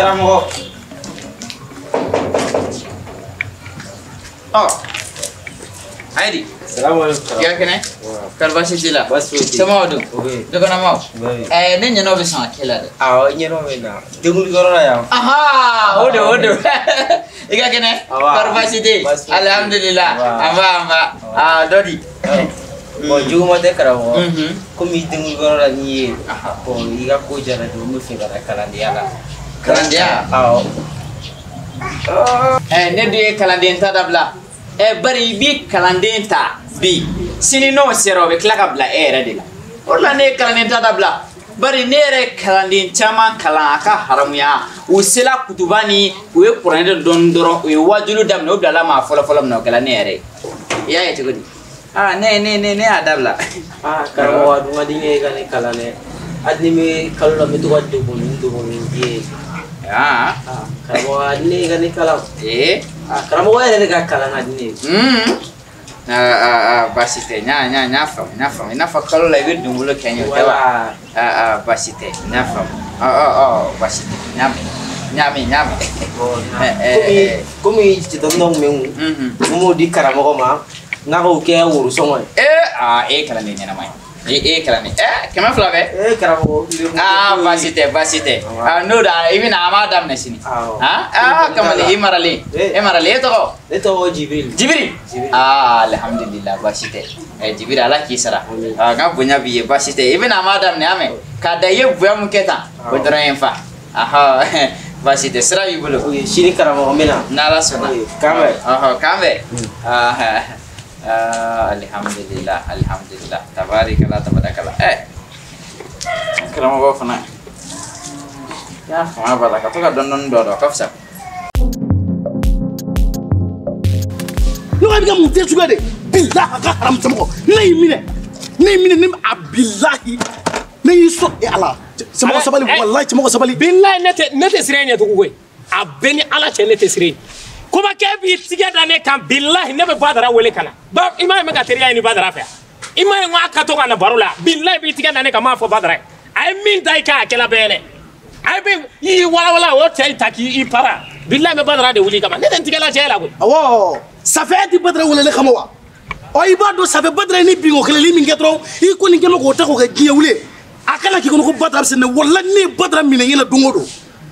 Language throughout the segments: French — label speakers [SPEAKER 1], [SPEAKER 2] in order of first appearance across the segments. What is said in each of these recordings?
[SPEAKER 1] karamogo. Oh. Aidi.
[SPEAKER 2] Assalamualaikum.
[SPEAKER 1] Kya kene? Karbasi dila.
[SPEAKER 2] Basu.
[SPEAKER 1] Sama do. Dogo na mau. Ne nyano be san kela de.
[SPEAKER 2] Ah, nyano me na. Degul goro ya.
[SPEAKER 1] Aha, odo. Iga kene? Karbasi de. Alhamdulillah. Amba. Ah, dodi.
[SPEAKER 2] Bon, jugu mo de karamogo. Komi degul goro la ni. Ko iga ko jara do mo fi gara kalandia la.
[SPEAKER 1] Kalandia? Ah. Ne de kalandia ta dabla. Bari bi kalandenta bi sini no sero be klaka bla era de la orla ne kalandenta da bla bari ne re kalandin chama kala aka haramuya usila kutubani we qur'an don doro we wajulu dam no bla ma fola no kala ne re ya yete godi ne adabla
[SPEAKER 2] karamo wadu ngadine ga ne kala ne adni me kallo me to waddu bon ye karamo adni ga ne kala karamo wa ne ga kala ngadine
[SPEAKER 1] basite nya fam kallo la we dungulo kenyo dewa basite nya fam basite nya
[SPEAKER 2] komi ci don non men mo di karamo ko ma ngako ke wuru songo
[SPEAKER 1] kala ne nyana mai kala ne kema flave
[SPEAKER 2] karamo
[SPEAKER 1] basite no da even amadam ne sini kamale emarale to jibril alhamdulillah basite jibril ala kisara nga bunya biye basite even amadam ne ame kada ye buya muketa bodra enfa basite sira yubulo
[SPEAKER 2] shini karamo mena
[SPEAKER 1] nala sona kambe alhamdulillah tabarakallah karamo go fana ya fama baraka to ka don do kafsa
[SPEAKER 3] no ga biga muté suga de billahi ka haram tamko nay mine nim abillahi nay so e ala sama sabali wallahi sama sabali
[SPEAKER 4] billahi nete sirene to ko abeni ala che nete sirene kuma ke bi tiga dane kan billahi ne be badara wele kana ba imay me ka teriya ni badara fa imay ngwa ka to kana barula billahi bi tiga dane kan ma fo badara ay min dai ka kala bene ay be yi wala o tay taki i para billahi me badara de wuli kama ne den tiga la jela ko
[SPEAKER 3] awo safeti badara wala le khamawa o ibado safe badara ni bingo kele li min getro i ko ni gelo ko ta ko ga giewule akala ki ko badara sene wala ni badara min yela dungodo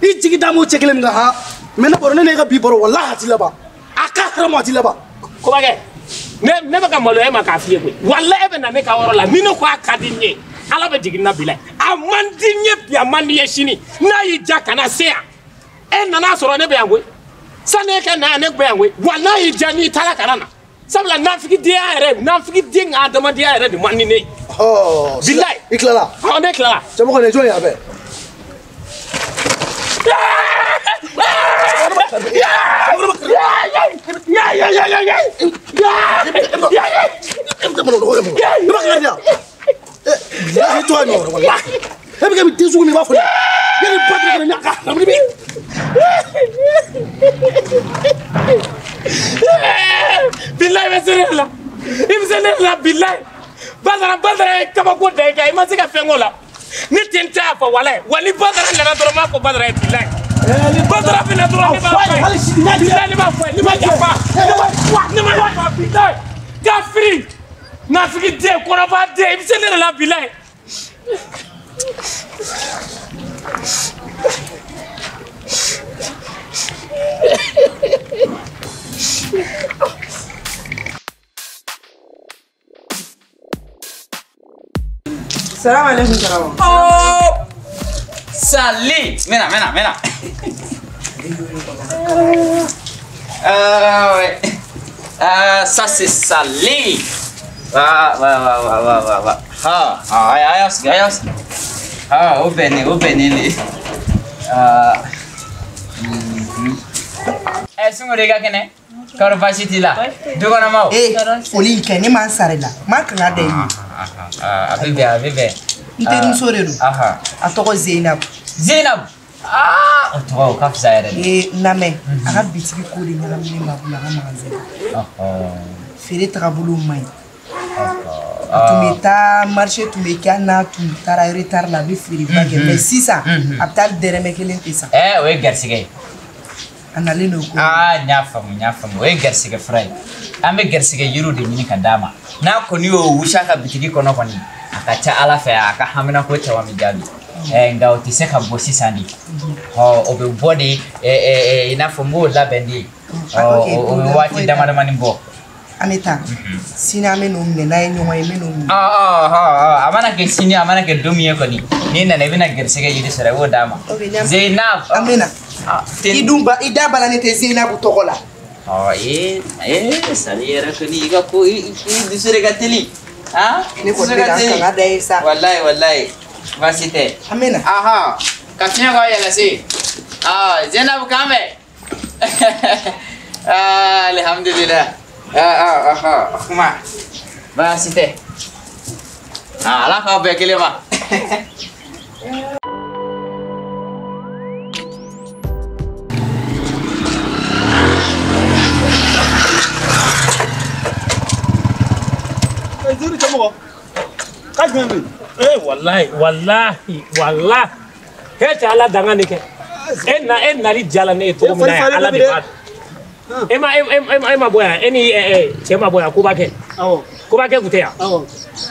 [SPEAKER 3] i jigi damo chekele nga ha mena borone ne ga bi boro wallahi tilaba aka harama tilaba
[SPEAKER 4] ko bage ne ba ka malo e ma ka fiye ko wallahi be na ne ka woro la mino ko akadinye ala be jigina bilai amandinye bi amandiye shini na yi jaka na sea na soro ne be yango sane ka na ne be yango wallahi jani tala kanana sabla na fiki dia adama dia ere de manine bilai
[SPEAKER 3] iklala
[SPEAKER 4] ne klala
[SPEAKER 3] jamo ko ne joye abe
[SPEAKER 4] ni tenta fa wala wali badara la doro ma ko badara billahi badara fina doro ni ba billahi ma fa ni ma jafa ni ma fa billahi gafri na fiki de ko na ba de bi sele la billahi
[SPEAKER 5] Salam alaikum karamo.
[SPEAKER 1] Oh, Sali, mena. Ouais. Ça c'est Sali. Va. Ayos. Au Benin. Sungo de gakene. Karo basiti la. Dogo na mau.
[SPEAKER 5] Oli ke ni man sarela. Mak na de yi.
[SPEAKER 1] Bébé.
[SPEAKER 5] Nte nsorelu. Atoko Zainab.
[SPEAKER 1] Oto ka fzaire.
[SPEAKER 5] Name. Aka bitiki ko de nyala mini mabula ka magasin. Fere takabulu mai. tumita marché tumika na tumtara retard la bi firi bagé mais si ça aptal dereme kelen tisa
[SPEAKER 1] we garsige
[SPEAKER 5] analino ko
[SPEAKER 1] nyafamu we garsige fray ambe garsige yuru de mini kadama na ko ni o wushaka bitigi kono koni akacha ala fe aka hamina ko tawa mi jabi nga otiseka bosi sandi obe body ina fombo la bendi o wati damada manimbo
[SPEAKER 5] anita sini amenu mena nyoma emenu
[SPEAKER 1] amana ke sini amana ke domiye ko ni na nebina gersege yidi sere wo dama Zainab
[SPEAKER 5] amena idumba idabala nete Zainab tokola
[SPEAKER 1] saliera ko ni ga ko disere gateli
[SPEAKER 5] ni ko ngada isa
[SPEAKER 1] wallahi Vasite.
[SPEAKER 5] Amina.
[SPEAKER 1] Katanya ko yala si. Zainab kame. Alhamdulillah. Kuma. Vasite. Ala ka be kele ma.
[SPEAKER 3] Zuri chamo. Kajme.
[SPEAKER 4] Wallahi hete ala dangane ke enna ri jala ne to mina ala de bat ema boya eni chema boya kubake kutea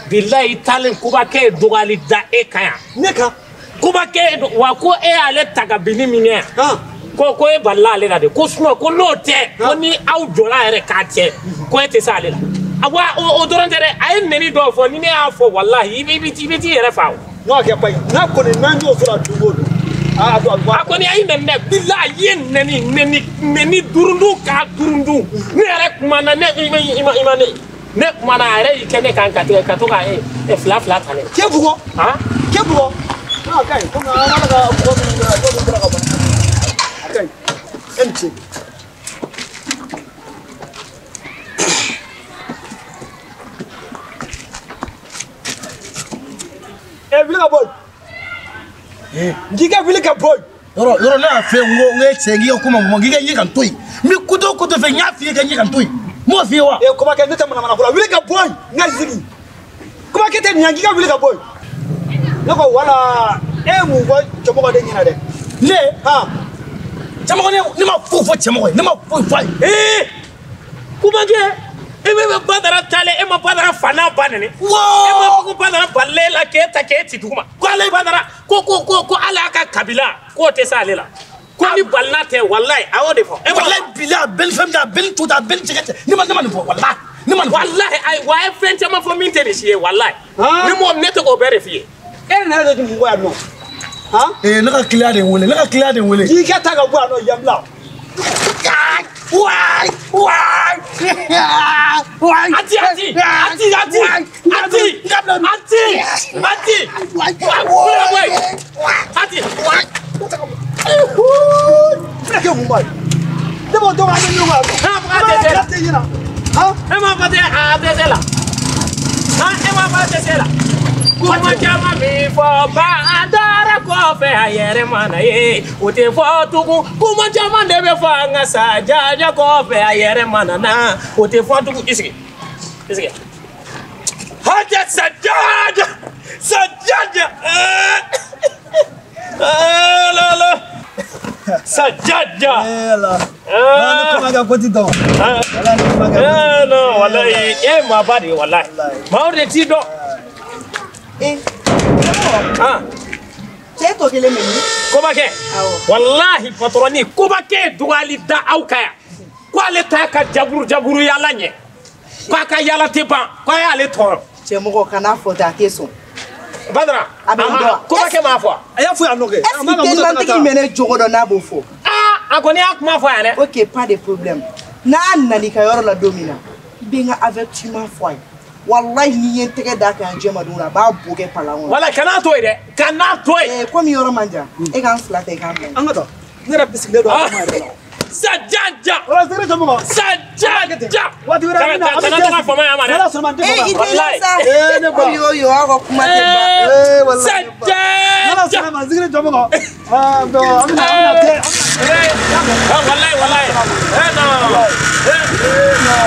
[SPEAKER 4] billahi talen kubake dogali da ekaya
[SPEAKER 3] Neka.
[SPEAKER 4] kubake wa ko ale taga bini mine ko e balla ale la de ko suno ko note ko ni aw jola ere ka tie ko ete sa ale la awa o dorantere ay neni do fo ni afo wallahi ibiti ere faaw
[SPEAKER 3] No ke pay. Na ko ni nanjo sura dugodo.
[SPEAKER 4] Akoni ay nenne billahi neni durundu ka durundu ni ere kumana ne imane ne kumana ere ikene kan ka to ka flat tane
[SPEAKER 3] Kebugo. Kebugo. Okay. Ko na ala ga ko ni dra ka ba. Okay. Enche. Vilika boy. Ngiga vilika boy.
[SPEAKER 6] Yoro na fe ngo tsengi kuma mo ngiga nyika ntoi. Mi kudo fe nyafi ga nyika ntoi. Mo fi wa.
[SPEAKER 3] Kuma ke neta mana kula vilika boy. Ngazigi. Kuma ke te nyangiga vilika boy. Nako wala mu boy chomo ko de nyina de.
[SPEAKER 6] Le chomo ko ni ma fofo chomo ko ni ma fofo.
[SPEAKER 4] Kuma ke eme badara tale ema badara fana banene ema ko badara balela ke taketi tuma ko ale badara ko ala ka kabila ko te salela ko ni balna te wallahi awode fo
[SPEAKER 6] wallahi bila bel fam da bel tuta bel tikete ni man fo
[SPEAKER 4] wallahi ay wa fente ma fo min te ni sie wallahi ni mo neto ko bere fie
[SPEAKER 3] na do mu wa no
[SPEAKER 6] naka clear den wole
[SPEAKER 3] ji ka ta ga gwa no yamla
[SPEAKER 6] Why?
[SPEAKER 4] Ati.
[SPEAKER 3] Ke mu boy. Debo do ga ni wa.
[SPEAKER 4] Ema patela. Kuma jama mi fo ba adara ko fe ayere mana ye ote fo tuku kuma jama de be fa nga sa jaja ko fe ayere mana na ote fo tuku isige haja sajaja la sajaja
[SPEAKER 3] Kuma ga koti do.
[SPEAKER 4] No wallahi ma badi wallahi ma ode ti do
[SPEAKER 5] Cheto kele meni.
[SPEAKER 4] Kubake. Wallahi patroni kubake duali da aukaya. Kwale taka jaburu yala nye. Kwa ka yala tepa, kwa yale toro.
[SPEAKER 5] Chemoko kana fota keso.
[SPEAKER 4] Badra. Kubake mafwa.
[SPEAKER 3] Aya fu ya noge.
[SPEAKER 5] Est-ce que tu mene jogo do na bofo?
[SPEAKER 4] Akoni ak mafwa ya ne.
[SPEAKER 5] OK, pas de problème. Na nani ka yoro la domina. Benga avec tu mafwa. Wallahi ni yentege da kan jema dura ba boge palawon.
[SPEAKER 4] Wala kana toy de.
[SPEAKER 5] Comme yoro manja. E kan flate kan men.
[SPEAKER 3] Angato. Nera bisikle do ma de.
[SPEAKER 4] Sajaja.
[SPEAKER 3] Wala zere tomo.
[SPEAKER 4] Sajaja.
[SPEAKER 3] Wati wera na.
[SPEAKER 4] Kana to fama ya mare.
[SPEAKER 3] Wala so man de ba.
[SPEAKER 5] Wallahi.
[SPEAKER 3] Ne ba.
[SPEAKER 5] Yo ako kuma te ba.
[SPEAKER 3] Wallahi.
[SPEAKER 4] Sajaja.
[SPEAKER 3] Wala so man zere tomo. Do amina te.
[SPEAKER 4] Wallahi. No.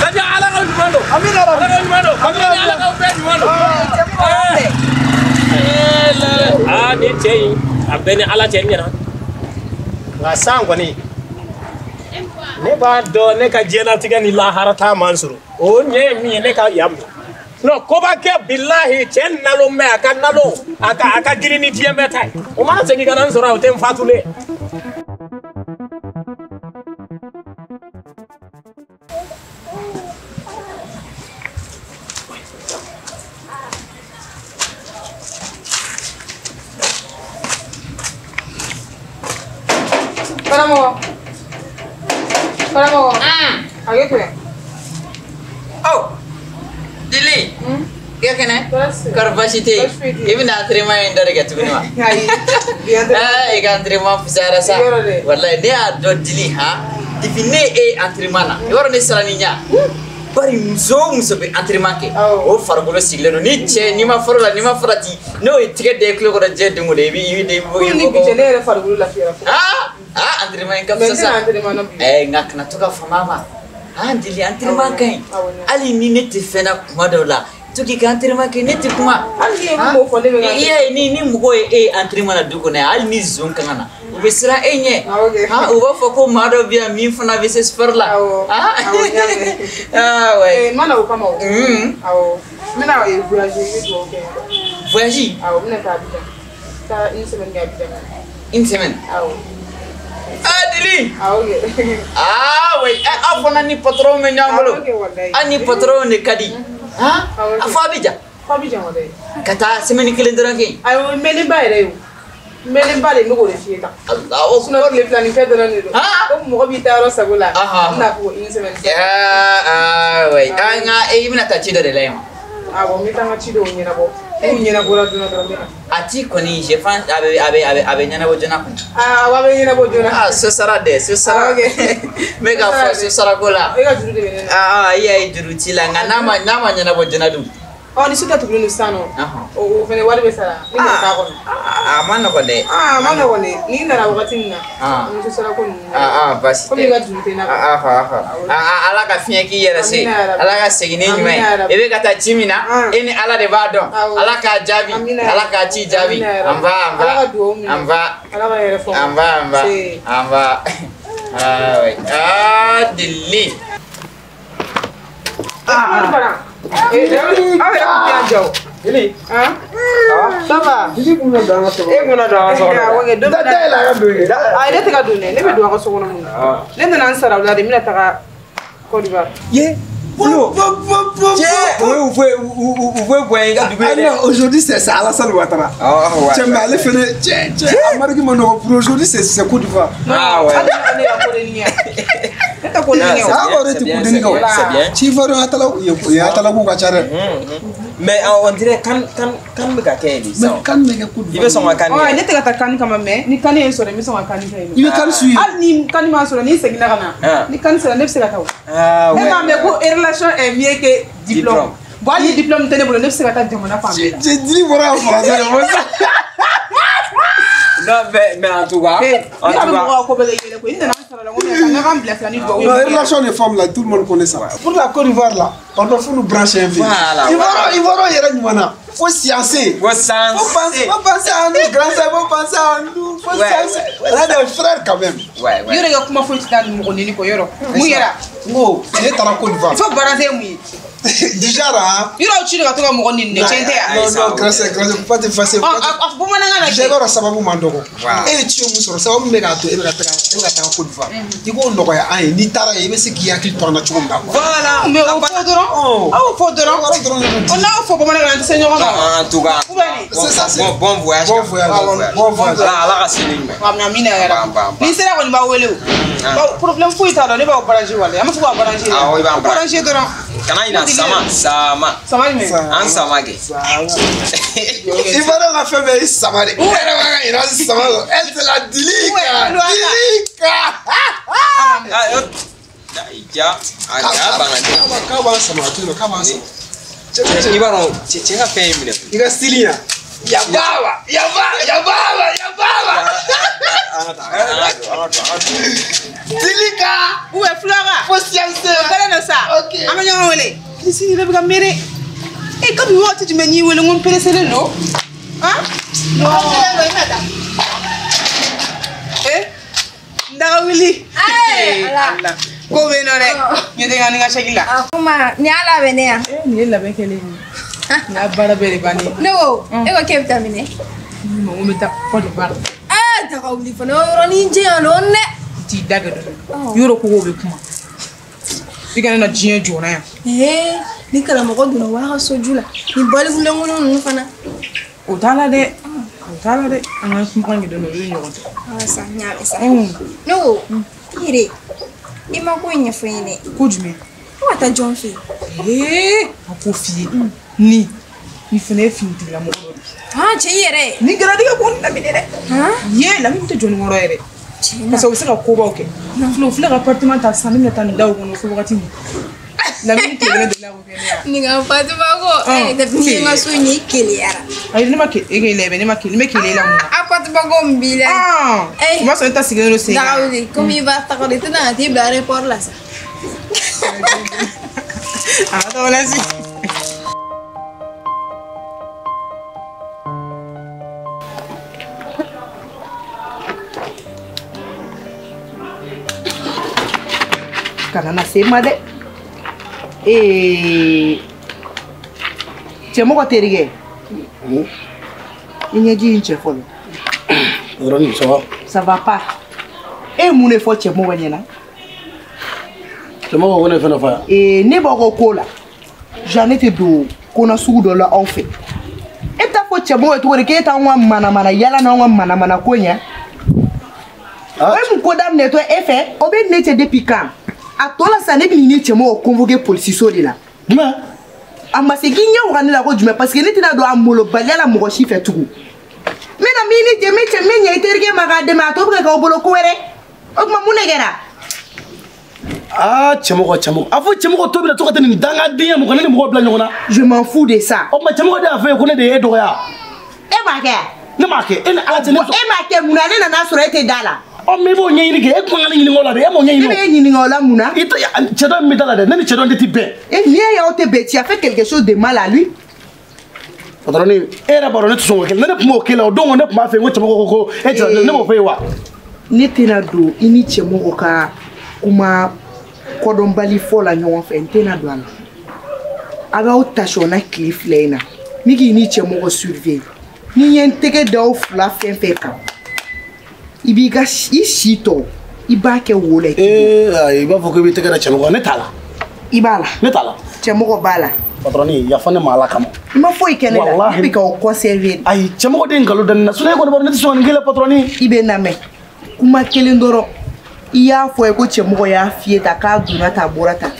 [SPEAKER 4] Sajaja ala ɲuman don.
[SPEAKER 3] Amina
[SPEAKER 4] Ala ka ɲuman don. Amina Ala ka bɛɛ ɲuman don. Ni cɛ in a bɛɛ ni Ala cɛ ɲɛna. Nka san kɔni ne b'a dɔn ne ka diɲɛlatigɛ ni lahara taa man sɔrɔ. O ɲɛ ye min ye ne ka yan. Non, koba kɛ billahi cɛ nalo mɛn a ka nalo a ka girin ni diɲɛ bɛɛ ta ye. O mana segin ka na n sɔrɔ o tɛ n fatulen.
[SPEAKER 7] Karamogo. Ayo tuh.
[SPEAKER 1] Oh. Dili. Kaya kena? Karvasite. Ibu nak terima yang dari kat tu ni mah. Ikan terima pusara sa. Wallahi dia ada dili ha. Define terima na. Orang ni salaninya. Bari muso be terima ke. Oh fargulo siglero ni che ni ma farati. No tiket de kilo kora je dungu de bi de bo.
[SPEAKER 7] Ni bichene fargulo la fiera.
[SPEAKER 1] Terima yang kau sasa. Ngak na tu kau faham dili terima kai. Ali ni neti fena kumadola. Tuki kan terima kai neti kuma. Iya ni mugo terima na duko na ali ni zon kangana. Ubesira enye. Uba foko mado bia mi fana veses perla.
[SPEAKER 7] Ouais. Mana uka mau. Mina voyage itu oke.
[SPEAKER 1] Voyage?
[SPEAKER 7] Mina ka Abidjan. Ta une semaine ga Abidjan.
[SPEAKER 1] Une semaine? Dili. Oui. Afona ni patron me nyamalo. Ani patron ne kadi. Afa Abidjan.
[SPEAKER 7] Abidjan wale.
[SPEAKER 1] Kata semaine kilendera ke.
[SPEAKER 7] Ayo melimba ere. Melimba le nugo le fieta.
[SPEAKER 1] Allah.
[SPEAKER 7] Suno le planifier de l'année. Comme mo bi taro sagola. Na ko une semaine.
[SPEAKER 1] Oui. Nga ibina tachido de lema.
[SPEAKER 7] Bon mi tanga chido nyina bo. Nyina bo la duna dona.
[SPEAKER 1] Ati koni je fan abe nyana bo jona.
[SPEAKER 7] Wabe nyina bo jona.
[SPEAKER 1] Ce sera Mega fo ce sera gola.
[SPEAKER 7] Ega juru de benen.
[SPEAKER 1] Iya juru tila nga nama nyana bo jona du.
[SPEAKER 7] Ni suka tukulu no sano. O fene wali be sara. Ni ka kono.
[SPEAKER 1] Mana ko de.
[SPEAKER 7] Mana ko ne. Ni na wakati nina. Ni ce sera kono.
[SPEAKER 1] Basi.
[SPEAKER 7] Komi ga juru tena.
[SPEAKER 1] Ala ka fiye ki yera se. Ala ka segine nyumai. Ebe kata chimina. Eni ala de badon. Ala ka jabi. Ala ka chi jabi. Amba.
[SPEAKER 7] Ala ka yere fo.
[SPEAKER 1] Amba. Dili.
[SPEAKER 7] Ini,
[SPEAKER 3] Ça va?
[SPEAKER 7] Ini punya dangan tu.
[SPEAKER 3] Muna dangan so.
[SPEAKER 7] Dah lah kan dulu. Dia tengah dulu ni. Ni berdua kau sokong mana? Ni tu nanti sarau dari mana tengah Côte d'Ivoire.
[SPEAKER 6] Aujourd'hui c'est ça, Alassane Ouattara. Tiens, mais allez faire. Pour aujourd'hui c'est Côte d'Ivoire.
[SPEAKER 2] Mais on dirait kan il veut son kan.
[SPEAKER 7] Il était à kan comme mais ni kan est sur les maisons à kan.
[SPEAKER 6] Il veut kan suivre.
[SPEAKER 7] Ni kan ma sur ni c'est kana. Ni kan c'est la neuf c'est la taw. Mais ko relation est mieux que diplôme. Voilà le diplôme tenez pour le neuf c'est la taw jamana femme.
[SPEAKER 6] J'ai dit voilà en français.
[SPEAKER 2] Non mais en tout cas,
[SPEAKER 6] La relation des femmes là, tout le monde connaît ça. Pour la Côte d'Ivoire là, on doit nous brancher un peu. Ivoire, il faut sciencer. Faut penser à nous, grand frère, faut penser à nous. Faut sciencer. On a des frères quand même.
[SPEAKER 7] Ouais. Il y a comment faut tu dans nous connaître quoi yoro. Mouira.
[SPEAKER 6] Oh, il est à la Côte d'Ivoire.
[SPEAKER 7] Il faut balancer mouille.
[SPEAKER 6] Déjà là.
[SPEAKER 7] Il y a autre chose que tu vas me connaître.
[SPEAKER 6] Non, grand frère, pas te faire. J'ai pas sababu mandoko. Et tu es muso, sababu mega to, et la ta Côte d'Ivoire. Il faut nous voir un ni tara, il veut ce qui a qui tourne tu comme
[SPEAKER 7] voilà. Mais on faudra. On a faut comment on seigneur.
[SPEAKER 2] En tout cas.
[SPEAKER 6] C'est ça c'est
[SPEAKER 2] bon voyage.
[SPEAKER 6] Bon voyage.
[SPEAKER 2] Là la signe.
[SPEAKER 7] Ni sera on va wele. Problème fou ita ne va baranger wala. Am faut baranger.
[SPEAKER 2] Oui va
[SPEAKER 7] baranger dora.
[SPEAKER 2] Kana ina sama. An sama ke.
[SPEAKER 6] Il va dans la famille sama. Elle c'est la dilika.
[SPEAKER 7] Dilika. Où est Flora? Faut sciencer. Ok. Ici, il va me et comme moi, tu me dis, où on peut laisser le lot? Hein? Non. Eh? Ndawili. Allah. Ko be no re. Ñu de nga shagila.
[SPEAKER 8] Kuma ni ala benea.
[SPEAKER 7] Ni la be kele ni. Na bara be bani.
[SPEAKER 8] No, e ko kepta mine.
[SPEAKER 7] Mo meta ko de bar.
[SPEAKER 8] Ndawili fa no ro ni je on ne.
[SPEAKER 7] Ti daga do. Yoro ko go be kuma. Diga na jiye jona ya.
[SPEAKER 8] Ni kala mo ko duna wa sojula. Ni bali ku lengono no fana.
[SPEAKER 7] O tala de. Ana kuma ngi do no yo nyoto.
[SPEAKER 8] Sa nyaale sa. No. Ire. Ima ko nya fene.
[SPEAKER 7] Ko jume.
[SPEAKER 8] Wata John fi.
[SPEAKER 7] Ako fi. Ni fene fi di la mo.
[SPEAKER 8] Che yere.
[SPEAKER 7] Ni gara diga ko na bidere. Ye la mi to joni ngoro yere. Parce que ça ko ba ke. Flo appartement ta sami na tan daw ko fo wakati ni. La mi kele de la ko ne.
[SPEAKER 8] Ni ga Fatima ko da ni ma su ni kele yara.
[SPEAKER 7] Ay ni ma ke ege lebe ni ma ke me kele la mo.
[SPEAKER 8] Fatima ko mbile.
[SPEAKER 7] Moi ça ta signé le Série.
[SPEAKER 8] Daoudi, comme il va t'accorder tout dans la aéroport là ça.
[SPEAKER 7] Attends là si. Kana se made. Chemo ko terige. Inyeji inche folo.
[SPEAKER 3] Roni, ça va?
[SPEAKER 7] Ça va pas. Et mon effort chez moi là.
[SPEAKER 3] C'est moi on est fait faire.
[SPEAKER 7] Et ne ba ko kola. J'en étais do kona sugu do la on fait. Et ta faut chez moi to ke ta wa mana yala na wa mana ko nya. Ouais mon kodam ne to effet, obe ne te depuis quand? A tola ça ne bi ni chez moi convoquer police so de là.
[SPEAKER 3] Mais
[SPEAKER 7] amase ginya wa la ko jume parce que ne tina do amolo balela mo chi fait tout. Mena mini jeme chemenya iterge magade ma to ka obolo ko were okuma munegera
[SPEAKER 3] chemo afo chemo to bi to ka ni danga dinya mo kana ni mo bla nyona.
[SPEAKER 7] Je m'en fous de ça.
[SPEAKER 3] O ma chemo da fa ko ne de edo ya
[SPEAKER 7] e ma ke
[SPEAKER 3] ne ma ke en ala tene so
[SPEAKER 7] e ma ke muna ne na so ete dala
[SPEAKER 3] o me bo nyiri ke e ko ngani ni ngola de e mo nyiri no
[SPEAKER 7] e nyini ngola muna
[SPEAKER 3] ito ya chedo mi dala de ne chedo de ti be
[SPEAKER 7] e ni ya o te be tu as fait quelque chose de mal à lui.
[SPEAKER 3] Patroni era baro ne to so ke ne mo ke la do ne ma fe ngo chemo ko e chedo ne mo fe wa
[SPEAKER 7] ni tena do ini chemo ka kuma kodon bali fola nyon fe tena do ala aga o tashona cliff lena migi ni chemo ko surveiller ni yenteke do fla fe ka ibiga ishito ibake wole
[SPEAKER 3] iba foko bi teke da chemo ko ne tala chemo ko bala patroni ya fane mala kamo
[SPEAKER 7] ma foi kene la bika o conserver
[SPEAKER 3] ay chemo ko den galu dan na sune ko baro ne so ngela patroni
[SPEAKER 7] ibe na me kuma kelindoro iya foi ko chemo ko ya fieta ka duna ta borata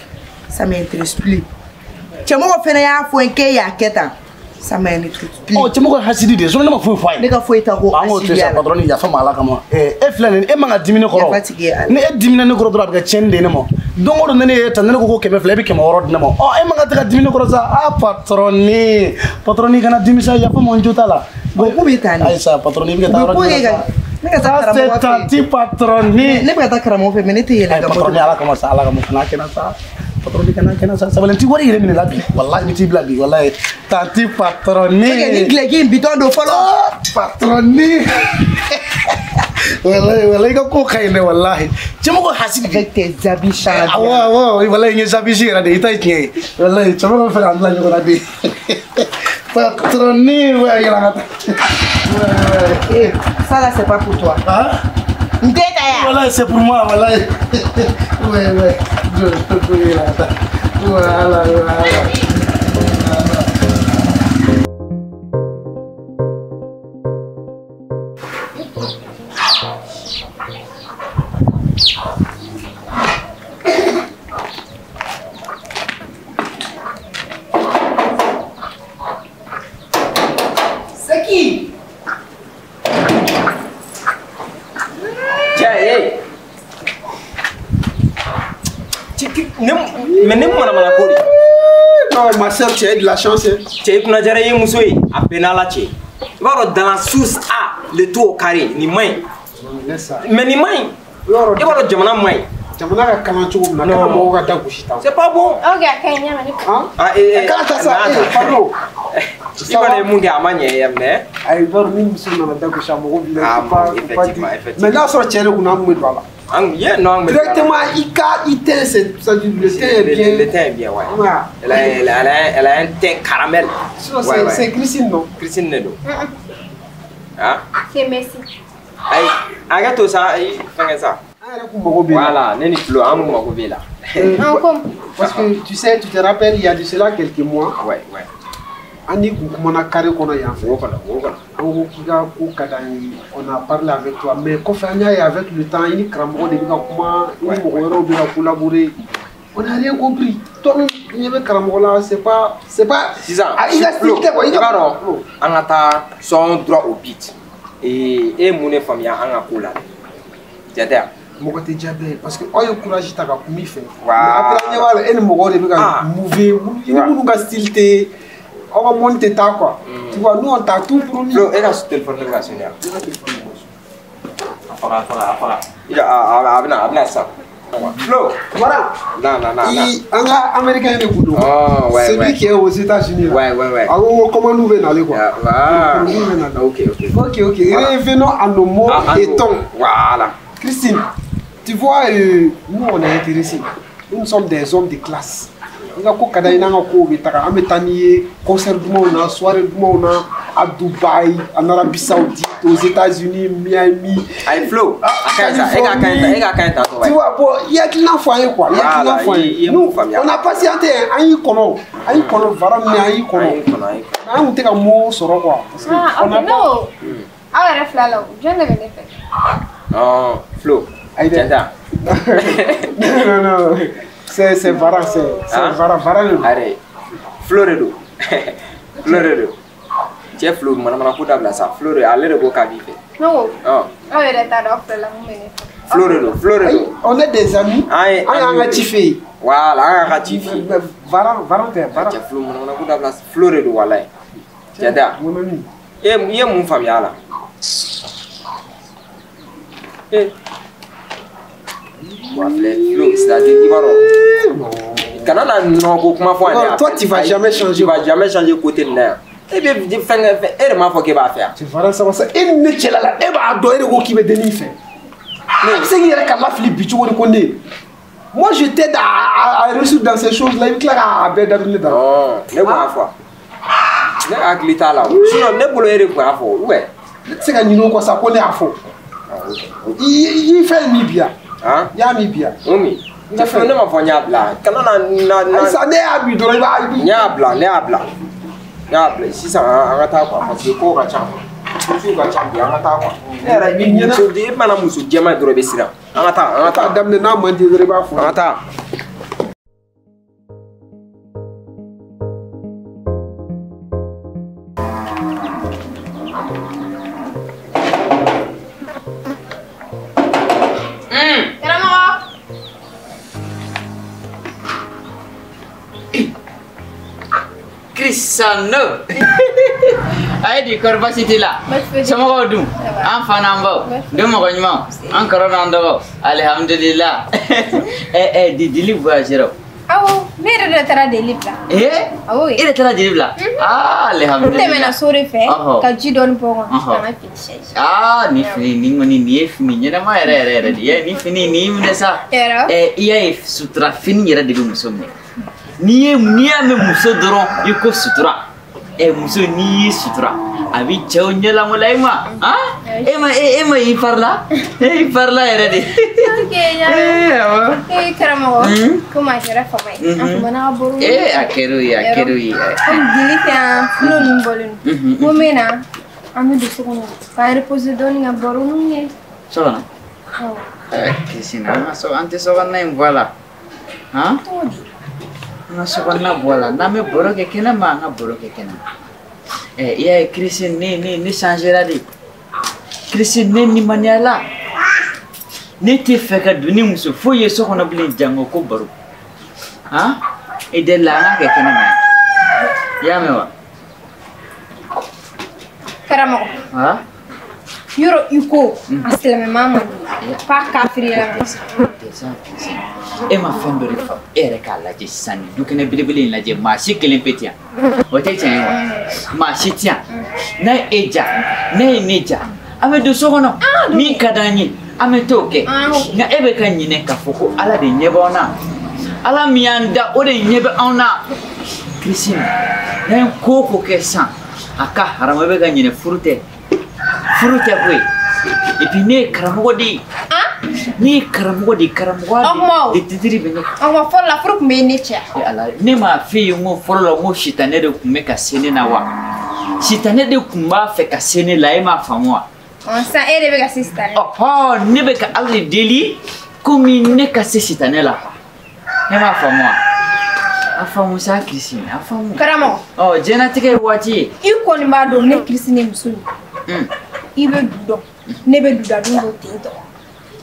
[SPEAKER 7] ça m'intéresse plus chemo ko fene ya foi ke ya keta ça m'intéresse plus
[SPEAKER 3] oh chemo ko hasidi de so ne ma foi foi
[SPEAKER 7] ne ka foi ta ko
[SPEAKER 3] hasidi ya patroni ya fa mala kamo flane e manga dimine ko ne e dimine ne ko do abga chende ne mo dongo ne ne tan ne ko kebe fle be kema worod ne mo oh e manga ta dimine ko sa patroni kana dimisa ya fa mo njutala
[SPEAKER 7] go ko bitani
[SPEAKER 3] ay sa patroni bi ta ro
[SPEAKER 7] ne ka ta karamo
[SPEAKER 3] tanti patroni
[SPEAKER 7] ne ka ta karamo fe menete yele ga
[SPEAKER 3] patroni ala kama sa kana kena sa patroni kana sa valenti wari ile min labi wallahi mi ti blabi wallahi tanti patroni
[SPEAKER 7] ne glegi biton do folo
[SPEAKER 3] patroni wallahi ko kayne wallahi chemo ko hasidi
[SPEAKER 7] avec tes habits chargés
[SPEAKER 3] wallahi ni zabishi ra de ita tie wallahi chemo ko fa andla ko rabi patroni ouais
[SPEAKER 7] ça là c'est pas pour toi
[SPEAKER 3] hein voilà c'est pour moi voilà ouais voilà
[SPEAKER 7] c'est qui?
[SPEAKER 2] Mais ne mana mana ko
[SPEAKER 6] non ma sœur tu as de la chance
[SPEAKER 2] tu kuna jara ye muso yi a penala ci baro dans la source A le tout au carré ni mai mais ni mai baro jamana mai
[SPEAKER 6] Jamana ka kalan cogo min na kana mɔgɔw ka da gosi tan.
[SPEAKER 2] C'est pas bon.
[SPEAKER 8] Ok, kaɲi ɲa ma ne ko.
[SPEAKER 6] Kana taa sa pardon.
[SPEAKER 2] I kɔni ye mun kɛ a ma ɲɛ ye mais.
[SPEAKER 6] Ayi baro ni muso nana da gosi a mɔgɔ b'i la. Mais n'a sɔrɔ cɛ de kun n'a mun bɛ don a la. Directement, il teint, le
[SPEAKER 2] teint est bien, ouais. Elle a un teint caramel.
[SPEAKER 6] C'est Christine, non?
[SPEAKER 2] Christine Nedo. Hein?
[SPEAKER 8] C'est Messi.
[SPEAKER 2] Aïe, arrête ça, fais ça. Voilà, n'est ni flou, un moment là.
[SPEAKER 6] Parce que tu sais, tu te rappelles, il y a de cela quelques mois.
[SPEAKER 2] Ouais.
[SPEAKER 6] On a carré qu'on a fait. On a parlé avec toi, mais avec le temps, il collaborer. On n'a rien compris. Toi, c'est pas.
[SPEAKER 2] Il a on a son droit au beat. Et mon famille a un coup là.
[SPEAKER 6] Parce que on courage ta ka kumi fait. Après on va elle mogo de ka mouver, il nous ga style on va monter ta quoi. Tu vois nous on t'a tout promis.
[SPEAKER 2] Flo, elle a ce téléphone là Seigneur. Fala. Il a abna ça. Flo,
[SPEAKER 6] voilà.
[SPEAKER 2] Non.
[SPEAKER 6] Un américain de Boudou.
[SPEAKER 2] Oh ouais.
[SPEAKER 6] Celui qui est aux États-Unis.
[SPEAKER 2] Ouais.
[SPEAKER 6] Alors comment nous venons aller quoi?
[SPEAKER 2] OK.
[SPEAKER 6] Revenons à nos mots et tons.
[SPEAKER 2] Voilà.
[SPEAKER 6] Christine, tu vois, nous on est intéressés. Nous sommes des hommes de classe. Nous avons un concert de soirée à Dubaï, en Arabie Saoudite, aux États-Unis, Miami.
[SPEAKER 2] Aïe Flo,
[SPEAKER 6] tu vois, il y a qu'il en foyer quoi. Nous, on a patienté un icono. Un icono, voilà, mais un icono. On a un mot sur quoi.
[SPEAKER 8] Non. Ah, réfléchis, je ne l'ai pas fait.
[SPEAKER 2] Oh, Flo.
[SPEAKER 6] Non. C'est Varan, c'est Varan.
[SPEAKER 2] Allez, Floredo. Tiens, Flo, madame, on a ça. Floredo, allez, le beau cavité.
[SPEAKER 8] Non. Ah, il est à
[SPEAKER 2] Floredo.
[SPEAKER 6] On est des amis. On a ratifié.
[SPEAKER 2] Voilà, on a ratifié.
[SPEAKER 6] Varan.
[SPEAKER 2] Tiens, Flo, madame, on a Floredo, voilà. Tiens,
[SPEAKER 6] mon ami.
[SPEAKER 2] Et mon famille là.
[SPEAKER 6] Toi, tu vas jamais changer.
[SPEAKER 2] Tu vas jamais changer côté de l'air. Et bien, tu fais un peu qu'il va faire.
[SPEAKER 6] Tu vas ça. Et ne tient là, et va adorer le qui me dénie fait. Mais c'est qu'il y a qu'à faire les bijoux de connaître. Moi, je t'aide à réussir dans ces choses-là. Il y a à faire d'avenir dans.
[SPEAKER 2] Non, ne vois pas. Ne agglite là. Sinon, ne boulez pas à fond. Ouais.
[SPEAKER 6] C'est qu'à nous quoi ça connaît à fond. Il fait mi bien. Hein? Il y a mi bien.
[SPEAKER 2] Oui. Il fait ne m'a pas niabla. Quand on a
[SPEAKER 6] ça n'est à but de
[SPEAKER 2] niabla. Si ça a un quoi parce que quoi va chambre. Tu vas chambre en attaque quoi. Era ni so de mana musu jama dro be sira. En attaque
[SPEAKER 6] dam ne na man de reba fo.
[SPEAKER 2] En attaque.
[SPEAKER 1] Sano. Aye di korba siti la. Sama ko dum. An fana mbo. Dum ko nyima. An korona ndo. Alhamdulillah. Di dili voyagero.
[SPEAKER 8] Awo, mere de tara de libla. Awo.
[SPEAKER 1] Ire tara de libla. Alhamdulillah.
[SPEAKER 8] Te mena sore fe ka jidon pongo. Na finish.
[SPEAKER 1] Ni fini ni fini nyana ma era dia ni fini ni mnesa. Iya sutra fini era de musomne. Ni me muso doron iko sutura muso ni sutura abi chawnya la mulaima ema ifarla era de
[SPEAKER 8] okay ya karamo kuma jira famai amana boru
[SPEAKER 1] akeru
[SPEAKER 8] dilita non bolun momena ami de secondo fa reposer doni a boru nunge
[SPEAKER 1] sona kisina so antes so na voilà Nasukana bola, na me boro que kena manga boro que kena. Iya Christine ni changera di. Christine ni maniala. Ni te feka duni muso foye so kono blin jango ko baro. E de la que kena ma. Ya mewa.
[SPEAKER 8] Karamo. Yoro iko asla me mama. Pa kafiri la.
[SPEAKER 1] ça et ma femme de réforme et la gestion du que ne bilibili la je marché que l'impetia o te tiens marché tiens na eja na neja ame do sokono mi kadani ame toke na ebe kan nyine ka foko ala de nyebona ala mianda o de nyebe ona Christine na koko ke san aka harama ebe kan nyine furute boy et puis ne karamogo di ni karamogo di titiri bene
[SPEAKER 8] on va la fruit mais ne tia
[SPEAKER 1] ala ne ma fi mo folo mo shitane de kume ka sene na wa shitane de kumba fe ka sene la e ma famwa
[SPEAKER 8] on sa ere be ka sister
[SPEAKER 1] oh ne be ka ali deli komi ne ka se shitane la ne ma famwa afamu sa Christine afamu
[SPEAKER 8] karamo
[SPEAKER 1] oh jena tike wati
[SPEAKER 8] iko ni ba do ne Christine musulu ibe dudo ne be duda dungo tinto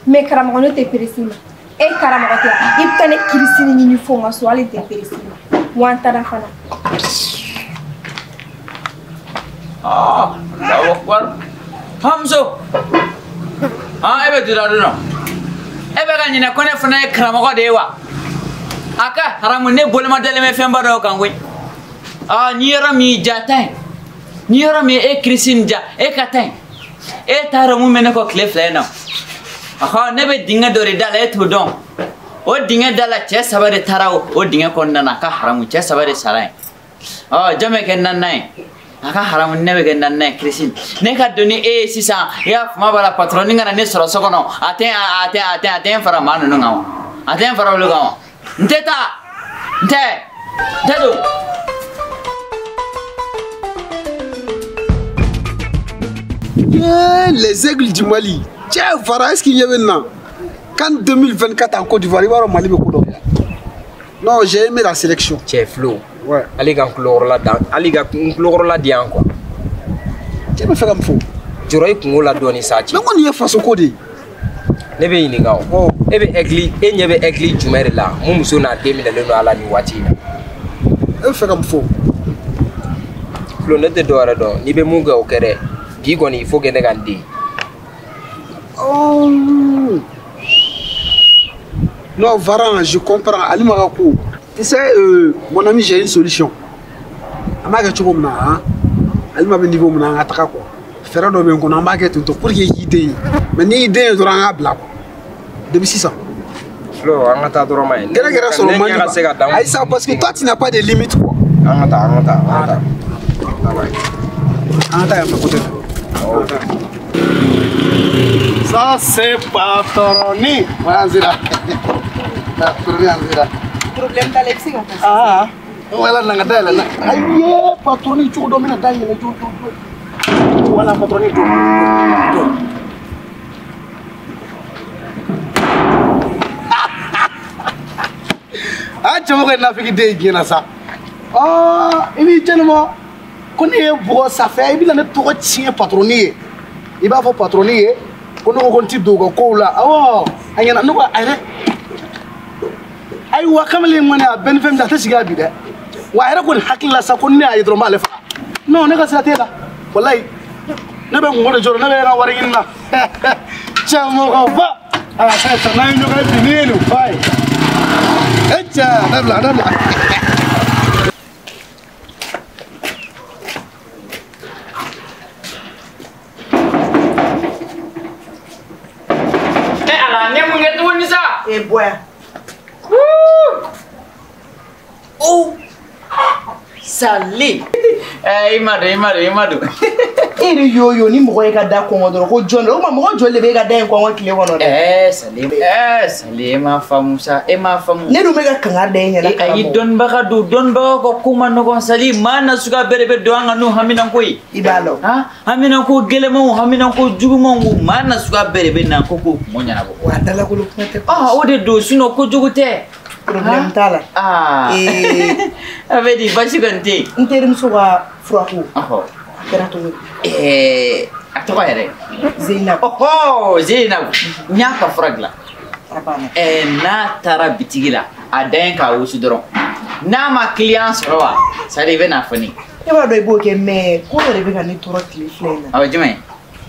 [SPEAKER 8] me karamo no te peresima e karamo te iptane Christine ni fo ngaso ali te peresima wanta da fana
[SPEAKER 1] Allahu Akbar Hamzo ebe duda duno ebe ganyina kone fana e karamo dewa aka haramu ne bolma dale me femba do kangwe nyira mi jatain nyira mi e Christine ja e katain e tara mu mena ko cliff lena aha ne be dinga dori dala e to don o dinga dala che sabare tarao o dinga ko nana ka haramu che sabare sarai jame ken nanai aka haramu ne be ken nanai Christine ne ka doni e sisa ya ma bala patroninga ne soro sokono ate fara manu no ngawa ate fara lu ngawa nteta ntedo
[SPEAKER 6] Les aigles du Mali. Tiens, Farah, est-ce qu'il y avait là? Quand 2024 en Côte d'Ivoire, il va au Mali beaucoup d'eau. Non, j'ai aimé la sélection.
[SPEAKER 2] Tiens, Flo.
[SPEAKER 6] Ouais.
[SPEAKER 2] Allez, quand la dian quoi.
[SPEAKER 6] Tu me fais comme fou.
[SPEAKER 2] Tu aurais pu la donner ça.
[SPEAKER 6] Mais on y est face au code.
[SPEAKER 2] Ne be yini gawo e be egli e nyebe egli jumere la mu muso na demi na leno ala ni wati
[SPEAKER 6] e fe kam fo
[SPEAKER 2] Flo ne de doara do ni be mu ga o kere bi goni il faut que ne gandi
[SPEAKER 6] non Varan je comprends Ali Marako tu sais mon ami j'ai une solution amaga choko na Ali ma be niveau na ataka quoi faire do ben ko na mbake tout pour que idée mais ni idée do ranga bla depuis 6 ans
[SPEAKER 2] Flo angata do roma
[SPEAKER 6] gera sur le mani ay ça parce que toi tu n'as pas de limite quoi
[SPEAKER 2] angata
[SPEAKER 6] ya côté ça c'est patroni voilà zira la
[SPEAKER 5] problème d'Alexis
[SPEAKER 6] voilà nanga dala na aye patroni tu do mina dala na tu voilà patroni tu tu vois que fiki de gina sa ibi tellement connait bo ça fait ibi na to tien patroni il va faut patroni kono ko konti do ko la ayana no ba ay wa kamale mona ben fem da ta shiga bi da wa ayra ko hakilla sa ko ne ay dro male fa non ne ka sa tela wallahi ne be ngoro joro ne be na wari inna chamo ko ba sa na ñu ko bi ni lu fay dabla
[SPEAKER 1] ala ne mu ngetu ni sa
[SPEAKER 5] e boy
[SPEAKER 1] Sali imadu
[SPEAKER 5] iri yo ni mo ka da ko do ko jono o mo jo le be ga da ko won kile wono
[SPEAKER 1] Sali ma famusa e ma famu
[SPEAKER 5] ne do me ga kan arde nya la
[SPEAKER 1] ay don ba ko kuma no ko Sali mana suka berebe do anga no hamina koy
[SPEAKER 5] ibalo
[SPEAKER 1] hamina ko gelemo hamina ko jugumo mana suka berebe na ko mo nya na ko
[SPEAKER 5] wa dala ko te
[SPEAKER 1] o de do sino ko jugute
[SPEAKER 5] problem tala
[SPEAKER 1] avedi bashi ganti
[SPEAKER 5] interim suwa froku kera to
[SPEAKER 1] atwa ere
[SPEAKER 5] Zainab
[SPEAKER 1] Zainab nyaka fragla na tara bitigila aden ka wusu doron na ma clients rowa ça devait na fani
[SPEAKER 5] e ba do ibo ke me ko re be ga ni toro tili flena
[SPEAKER 1] jimai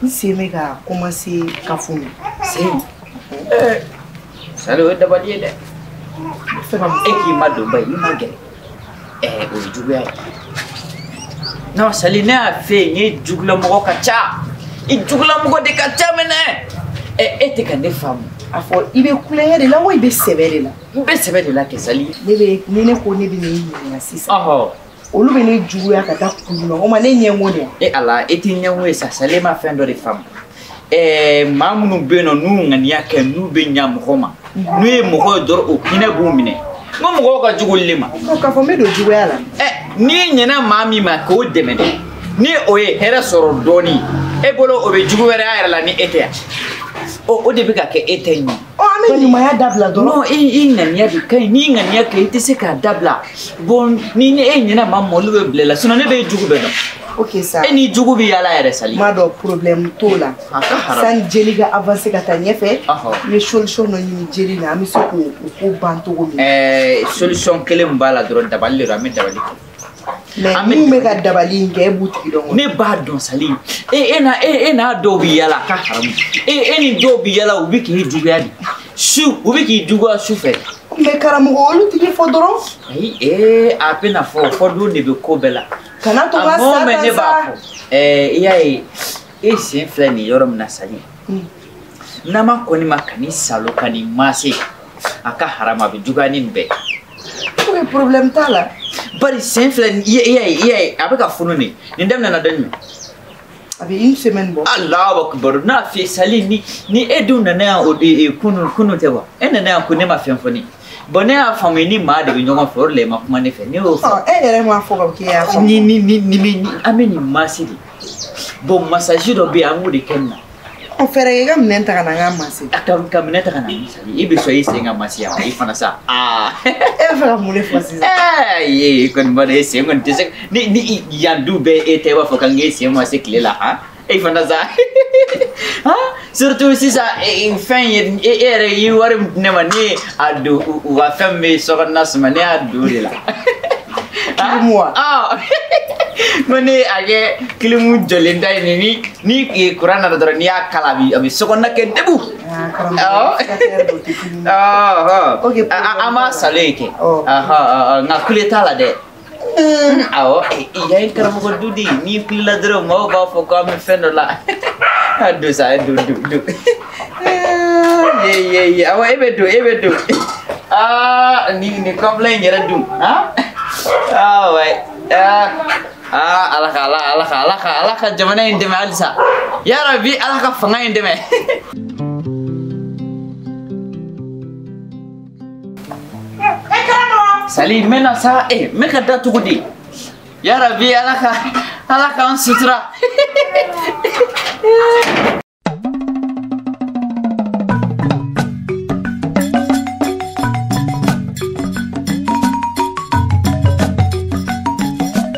[SPEAKER 5] ni se me ga commencer ka funu
[SPEAKER 1] Salo da bali de. Fema eki madu bay ni magere. O juguya. No salina fe ni jugla mo kacha. I jugla mo de kacha mene. Ete kan de fam.
[SPEAKER 7] Afo ibe kulenya de la wo ibe sebere la.
[SPEAKER 1] Ibe sebere la ke sali.
[SPEAKER 7] Lebe ni ne ko ne bi ni ni sisa.
[SPEAKER 1] Olu
[SPEAKER 7] be ne juguya ka ta kuno o ma ne nyengo ne.
[SPEAKER 1] Ala eti nyengo sa salima fendo de fam. Mamunu beno nu ngani yake nu be nyam homa. Nu e mo dor o kina bu mine. Mo ka jugulima.
[SPEAKER 7] Ko ka fo me do juguya la.
[SPEAKER 1] Ni nyena mami ma ko demede. Ni oye hera soro doni. E bolo o be juguwere ayra la ni ete. O de bika ke ete ni.
[SPEAKER 7] Ni ma ya dabla do.
[SPEAKER 1] No ngani ya kai ni ngani ya ke ite se ka dabla. Bon ni nyena mammo lu be blela. Suno ne be jugu be do.
[SPEAKER 7] Ok ça.
[SPEAKER 1] Ni jugu bi yala yare sali.
[SPEAKER 7] Ma do problème to la. San jeli ga avancer ka ta nyefe. Ni solution no ni jeli na mi so ko banto go mi.
[SPEAKER 1] Solution kele mbala dro dabali rami dabali.
[SPEAKER 7] Mais ni me ga dabali nge buti do.
[SPEAKER 1] Ne ba don sali. Na do bi yala ka haram. Ni do bi yala ubi ki jugu yadi. Shu ubi ki jugu shu fe.
[SPEAKER 7] Me karamogo olu tigi fo doron.
[SPEAKER 1] Apena fo do ne be ko bela.
[SPEAKER 7] Kana to ga sa
[SPEAKER 1] ne ba ko sin flani yorom na sali nama ko ni makani salo kani masi aka harama be jugani be
[SPEAKER 7] ko problem tala
[SPEAKER 1] bari sin flani abaka fununi ni dem na danmi
[SPEAKER 7] abi une semaine bo
[SPEAKER 1] Allahu akbar na fi sali ni eduna na o kunu tewa na ko ne ma fenfoni bonne a famille ma de nyonga for le ma kuma ne fe ni o fa
[SPEAKER 7] ma fo ko ki ya
[SPEAKER 1] ni ameni masidi bon massage do be amu de kenna
[SPEAKER 7] on fere ga mnen ta kana nga masi
[SPEAKER 1] atam kam ne ta kana misali ibe so yise nga masi ya ifana sa
[SPEAKER 7] fera mu le fasi
[SPEAKER 1] kon ba de se ngon tese ni yandu be ete wa fo kan ngese mo se klela ifana za surtout si ça fin ere yi warim ne mani adu wa femme so na smane adu la
[SPEAKER 7] moi
[SPEAKER 1] mane age klimu jolinda ni kurana do ni akalabi abi so na ke debu ama saleke na kuleta la de iya karamogo dudi ni pila dro mo ba fo ko me fendo la adu sa du ye awa ebe du ni complain yera du wait alaka jamana inde me alisa ya rabbi alaka fanga inde me Salim mena sa meka datu gudi ya rabbi alaka on sutra